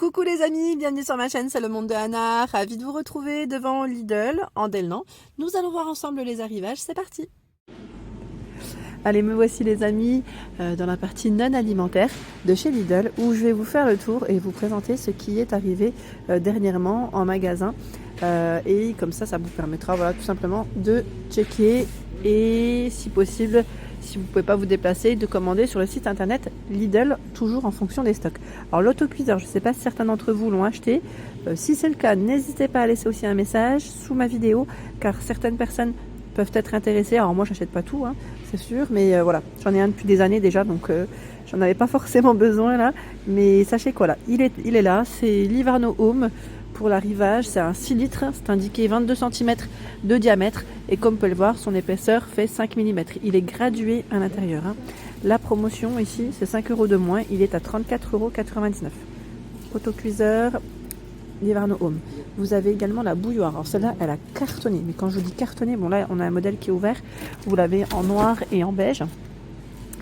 Coucou les amis, bienvenue sur ma chaîne, c'est le monde de Anna. Ravie de vous retrouver devant Lidl en Delnan. Nous allons voir ensemble les arrivages, c'est parti. Allez, me voici les amis dans la partie non alimentaire de chez Lidl où je vais vous faire le tour et vous présenter ce qui est arrivé dernièrement en magasin. Et comme ça vous permettra voilà, tout simplement de checker et si possible, si vous ne pouvez pas vous déplacer, de commander sur le site internet Lidl, toujours en fonction des stocks. Alors l'autocuiseur, je ne sais pas si certains d'entre vous l'ont acheté. Si c'est le cas, n'hésitez pas à laisser aussi un message sous ma vidéo, car certaines personnes peuvent être intéressées. Alors moi, j'achète pas tout, hein, c'est sûr, mais voilà, j'en ai un depuis des années déjà, donc j'en avais pas forcément besoin là. Mais sachez quoi là, il est là, c'est Livarno Home. Pour l'arrivage, c'est un 6 litres, c'est indiqué 22 cm de diamètre et comme vous pouvez le voir, son épaisseur fait 5 mm. Il est gradué à l'intérieur. Hein. La promotion ici, c'est 5 € de moins, il est à 34,99 €. Autocuiseur, Livarno Home. Vous avez également la bouilloire. Alors celle-là, elle a cartonné. Mais quand je dis cartonné, bon là, on a un modèle qui est ouvert. Vous l'avez en noir et en beige.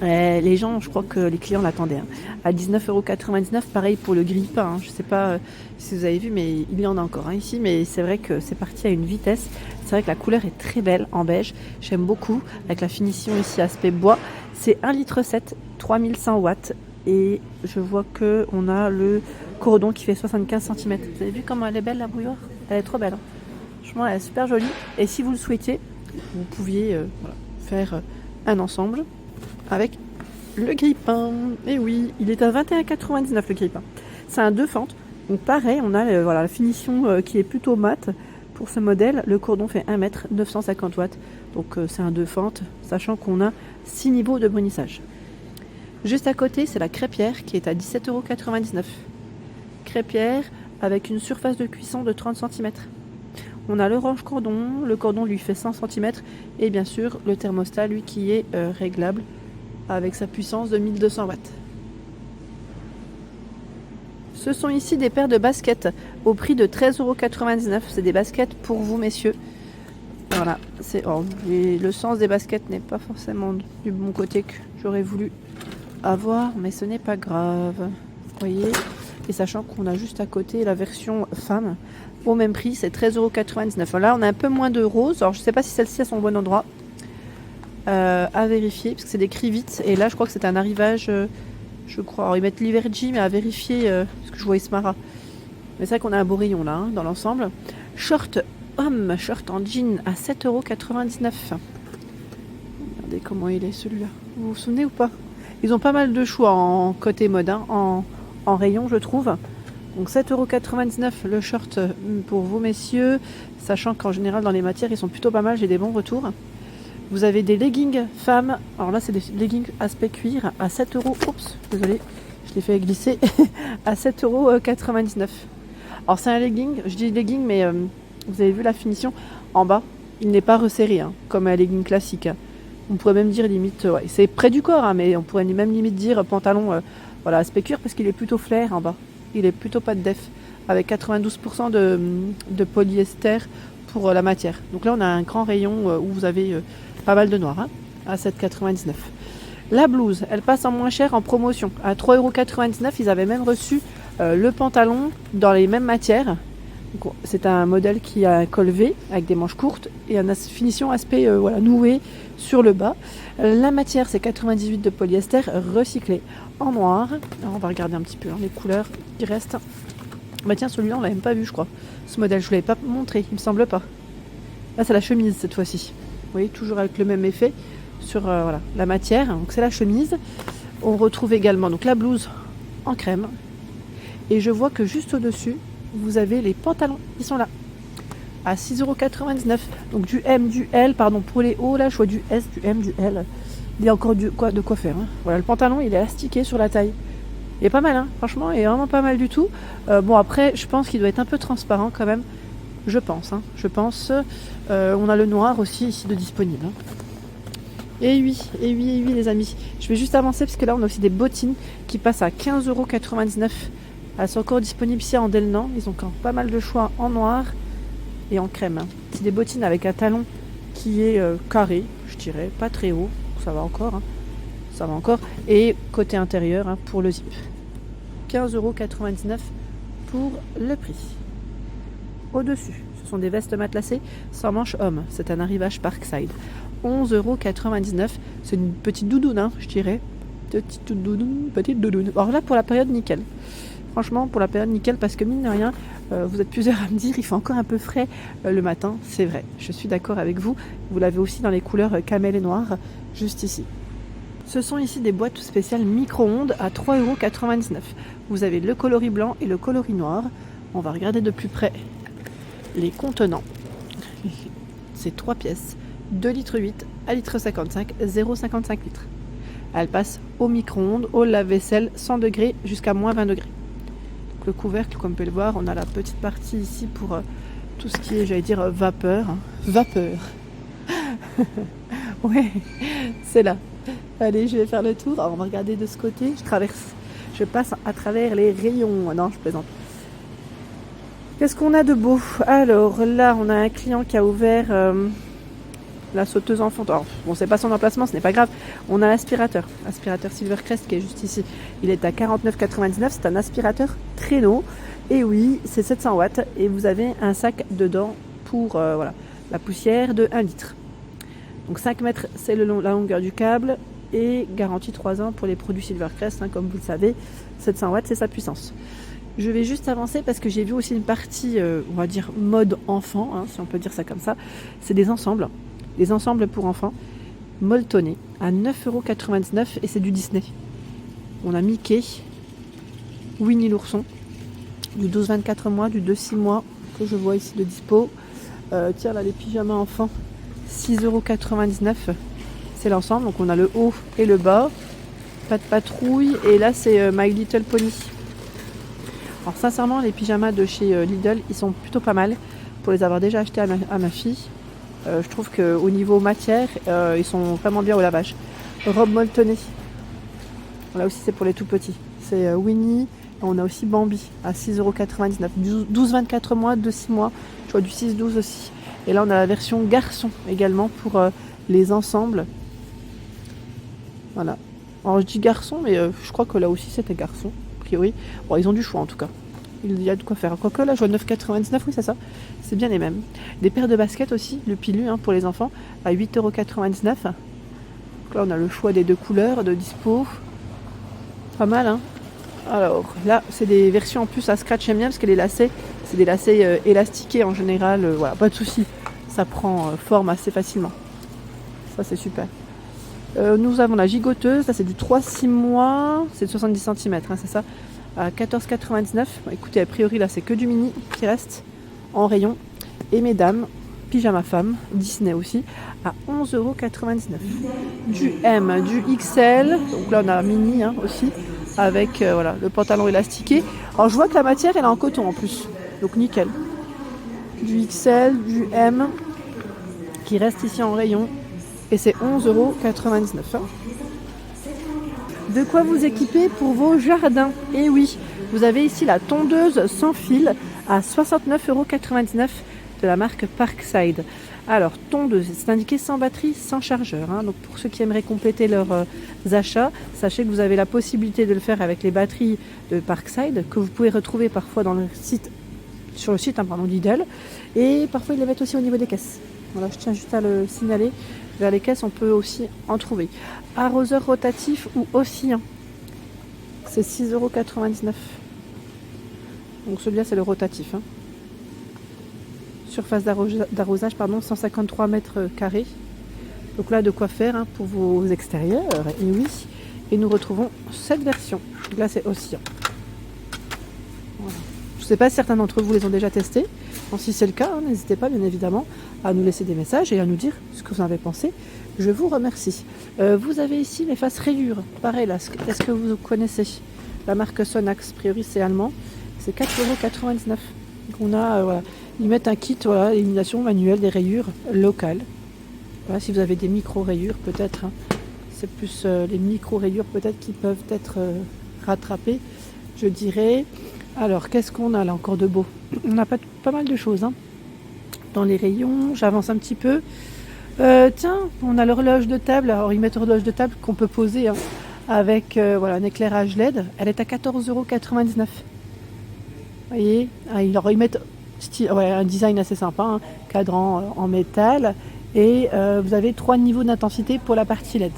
Les gens, je crois que les clients l'attendaient hein. À 19,99 €, pareil pour le grille-pain hein. Je ne sais pas si vous avez vu, mais il y en a encore hein, ici. Mais c'est vrai que c'est parti à une vitesse. C'est vrai que la couleur est très belle en beige. J'aime beaucoup. Avec la finition ici, aspect bois. C'est 1,7 litre, 3100 watts. Et je vois qu'on a le cordon qui fait 75 cm. Vous avez vu comment elle est belle la bouilloire? Elle est trop belle. Hein. Franchement, elle est super jolie. Et si vous le souhaitez, vous pouviez voilà, faire un ensemble avec le grille-pain. Et oui, il est à 21,99 € le grille-pain. C'est un 2 fentes. Donc pareil, on a voilà, la finition qui est plutôt mate pour ce modèle. Le cordon fait 1 mètre, 950 watts. Donc c'est un 2 fentes, sachant qu'on a 6 niveaux de brunissage. Juste à côté, c'est la crêpière qui est à 17,99 €. Crêpière avec une surface de cuisson de 30 cm. On a l'orange cordon. Le cordon lui fait 100 cm. Et bien sûr, le thermostat, lui, qui est réglable avec sa puissance de 1200 watts. Ce sont ici des paires de baskets au prix de 13,99 €. C'est des baskets pour vous, messieurs. Voilà, le sens des baskets n'est pas forcément du bon côté que j'aurais voulu avoir, mais ce n'est pas grave. Vous voyez, et sachant qu'on a juste à côté la version femme au même prix, c'est 13,99 €. Là, on a un peu moins de rose. Alors, je ne sais pas si celle-ci est son bon endroit. À vérifier parce que c'est des crivites et là je crois que c'est un arrivage je crois, alors ils mettent Livergy mais à vérifier parce que je vois Ismara, mais c'est vrai qu'on a un beau rayon là hein, dans l'ensemble. Short homme, short en jean à 7,99 €. Regardez comment il est celui-là, vous vous souvenez ou pas? Ils ont pas mal de choix en côté mode hein, en rayon je trouve. Donc 7,99 € le short pour vous messieurs, sachant qu'en général dans les matières ils sont plutôt pas mal, j'ai des bons retours. Vous avez des leggings femmes. Alors là, c'est des leggings aspect cuir à 7 €. Oups, désolé, je l'ai fait glisser. À 7,99 €. Alors c'est un legging, je dis legging, mais vous avez vu la finition en bas. Il n'est pas resserré, hein, comme un legging classique. Hein. On pourrait même dire limite, ouais, c'est près du corps, hein, mais on pourrait même limite dire pantalon voilà, aspect cuir parce qu'il est plutôt flair en bas. Il est plutôt pas de def, avec 92% de polyester pour la matière. Donc là, on a un grand rayon où vous avez pas mal de noir hein, à 7,99 €. La blouse, elle passe en moins cher en promotion à 3,99 €. Ils avaient même reçu le pantalon dans les mêmes matières. C'est un modèle qui a un col V avec des manches courtes et une finition aspect voilà, noué sur le bas. La matière, c'est 98 de polyester recyclé en noir. Alors, on va regarder un petit peu hein, les couleurs qui restent. Bah tiens, celui-là, on l'a même pas vu, je crois. Ce modèle, je ne l'avais pas montré, il me semble pas. Là, c'est la chemise cette fois-ci. Vous voyez, toujours avec le même effet sur voilà, la matière. Donc, c'est la chemise. On retrouve également donc, la blouse en crème. Et je vois que juste au-dessus, vous avez les pantalons qui sont là. À 6,99 €. Donc, du M, du L. Pardon, pour les hauts, là, je vois du S, du M, du L. Il y a encore de quoi faire. Hein. Voilà, le pantalon, il est élastiqué sur la taille. Il est pas mal, hein. Franchement, il est vraiment pas mal du tout. Bon, après, je pense qu'il doit être un peu transparent quand même. Je pense, hein. Je pense. On a le noir aussi ici de disponible. Hein. Et oui, les amis. Je vais juste avancer parce que là, on a aussi des bottines qui passent à 15,99 €. Elles sont encore disponibles ici en Delnan. Ils ont encore pas mal de choix en noir et en crème. Hein. C'est des bottines avec un talon qui est carré, je dirais, pas très haut. Ça va encore. Hein. Ça va encore. Et côté intérieur hein, pour le zip. 15,99 € pour le prix. Au-dessus, ce sont des vestes matelassées sans manches homme. C'est un arrivage Parkside. 11,99 €. C'est une petite doudoune, hein, je dirais. Petite doudoune. Alors là, pour la période nickel. Franchement, pour la période nickel, parce que mine de rien, vous êtes plusieurs à me dire, il fait encore un peu frais le matin. C'est vrai, je suis d'accord avec vous. Vous l'avez aussi dans les couleurs camel et noir, juste ici. Ce sont ici des boîtes spéciales micro-ondes à 3,99 €. Vous avez le coloris blanc et le coloris noir. On va regarder de plus près les contenants. C'est 3 pièces, 2,8 litres, 1,55 litre, 0,55 litres. Elle passe au micro-ondes, au lave-vaisselle, 100 degrés jusqu'à moins 20 degrés. Donc le couvercle, comme vous pouvez le voir, on a la petite partie ici pour tout ce qui est, j'allais dire, vapeur. Vapeur. Ouais, c'est là. Allez, je vais faire le tour. Alors, on va regarder de ce côté. Je passe à travers les rayons. Non, je plaisante. Qu'est-ce qu'on a de beau? Alors là, on a un client qui a ouvert la sauteuse enfant. Alors, bon, c'est pas son emplacement, ce n'est pas grave. On a l'aspirateur, aspirateur Silvercrest qui est juste ici. Il est à 49,99 €. C'est un aspirateur traîneau. Et oui, c'est 700 watts. Et vous avez un sac dedans pour voilà, la poussière de 1 litre. Donc 5 mètres, c'est la longueur du câble. Et garantie 3 ans pour les produits Silvercrest, hein, comme vous le savez. 700 watts, c'est sa puissance. Je vais juste avancer parce que j'ai vu aussi une partie, on va dire, mode enfant, hein, si on peut dire ça comme ça. C'est des ensembles pour enfants, molletonnés, à 9,99 € et c'est du Disney. On a Mickey, Winnie l'ourson, du 12-24 mois, du 2-6 mois, que je vois ici de dispo. Tiens, là, les pyjamas enfants, 6,99 €. C'est l'ensemble, donc on a le haut et le bas. Pas de patrouille, et là, c'est My Little Pony. Alors sincèrement, les pyjamas de chez Lidl, ils sont plutôt pas mal pour les avoir déjà achetés à ma fille. Je trouve qu'au niveau matière, ils sont vraiment bien au lavage. Robe molletoné. Là aussi, c'est pour les tout petits. C'est Winnie. On a aussi Bambi à 6,99 €. 12-24 mois, 2-6 mois. Je vois du 6-12 aussi. Et là, on a la version garçon également pour les ensembles. Voilà. Alors, je dis garçon, mais je crois que là aussi, c'était garçon. Oui, bon, ils ont du choix en tout cas. Il y a de quoi faire. Quoique là, je vois 9,99 €, oui, c'est ça. C'est bien les mêmes. Des paires de baskets aussi, le Pilu hein, pour les enfants, à 8,99 €. Donc là, on a le choix des deux couleurs de dispo. Pas mal, hein. Alors là, c'est des versions en plus à scratch, j'aime bien parce que les lacets, c'est des lacets élastiqués en général. Voilà, pas de souci. Ça prend forme assez facilement. Ça, c'est super. Nous avons la gigoteuse, là c'est du 3-6 mois, c'est de 70 cm, hein, c'est ça, à 14,99 €. Bon, écoutez, a priori là c'est que du mini qui reste en rayon. Et mesdames, pyjama femme, Disney aussi, à 11,99 €. Du M, du XL, donc là on a mini hein, aussi, avec voilà, le pantalon élastiqué. Alors je vois que la matière elle est en coton en plus, donc nickel. Du XL, du M, qui reste ici en rayon. Et c'est 11,99 €. De quoi vous équiper pour vos jardins. Et oui, vous avez ici la tondeuse sans fil à 69,99 € de la marque Parkside. Alors, tondeuse, c'est indiqué sans batterie, sans chargeur. Hein. Donc, pour ceux qui aimeraient compléter leurs achats, sachez que vous avez la possibilité de le faire avec les batteries de Parkside, que vous pouvez retrouver parfois dans le site, sur le site Lidl. Et parfois, ils les mettent aussi au niveau des caisses. Voilà, je tiens juste à le signaler. Vers les caisses, on peut aussi en trouver. Arroseur rotatif ou oscillant. C'est 6,99 €. Donc celui-là, c'est le rotatif. Hein. Surface d'arrosage, 153 mètres carrés. Donc là, de quoi faire hein, pour vos extérieurs. Et oui, et nous retrouvons cette version. Donc là, c'est oscillant. Voilà. Je ne sais pas si certains d'entre vous les ont déjà testés. Donc, si c'est le cas, hein, n'hésitez pas bien évidemment à nous laisser des messages et à nous dire ce que vous en avez pensé. Je vous remercie. Vous avez ici les faces rayures. Pareil là, est-ce que vous connaissez la marque Sonax? A priori c'est allemand. C'est 4,99 €. Donc on a, voilà, ils mettent un kit, voilà, élimination manuelle des rayures locales. Voilà, si vous avez des micro-rayures peut-être, hein, c'est plus les micro-rayures peut-être qui peuvent être rattrapées, je dirais. Alors, qu'est-ce qu'on a là encore de beau? On a pas mal de choses hein. Dans les rayons. J'avance un petit peu. Tiens, on a l'horloge de table. Alors, ils mettent l'horloge de table qu'on peut poser hein, avec voilà, un éclairage LED. Elle est à 14,99 €. Vous voyez, ils mettent un design assez sympa, hein, cadran en métal, et vous avez 3 niveaux d'intensité pour la partie LED.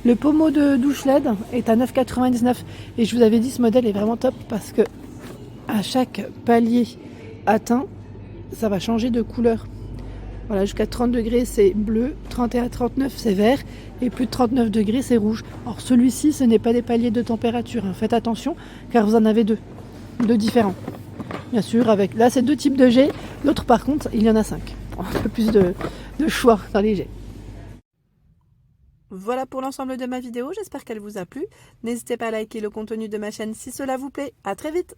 Le pommeau de douche LED est à 9,99 et je vous avais dit ce modèle est vraiment top parce que à chaque palier atteint, ça va changer de couleur. Voilà, jusqu'à 30 degrés c'est bleu, 31 à 39 c'est vert et plus de 39 degrés c'est rouge. Alors celui-ci ce n'est pas des paliers de température, hein. Faites attention car vous en avez deux différents. Bien sûr, avec là c'est 2 types de jets, l'autre par contre il y en a 5. Un peu plus de choix dans les jets. Voilà pour l'ensemble de ma vidéo, j'espère qu'elle vous a plu. N'hésitez pas à liker le contenu de ma chaîne si cela vous plaît. À très vite!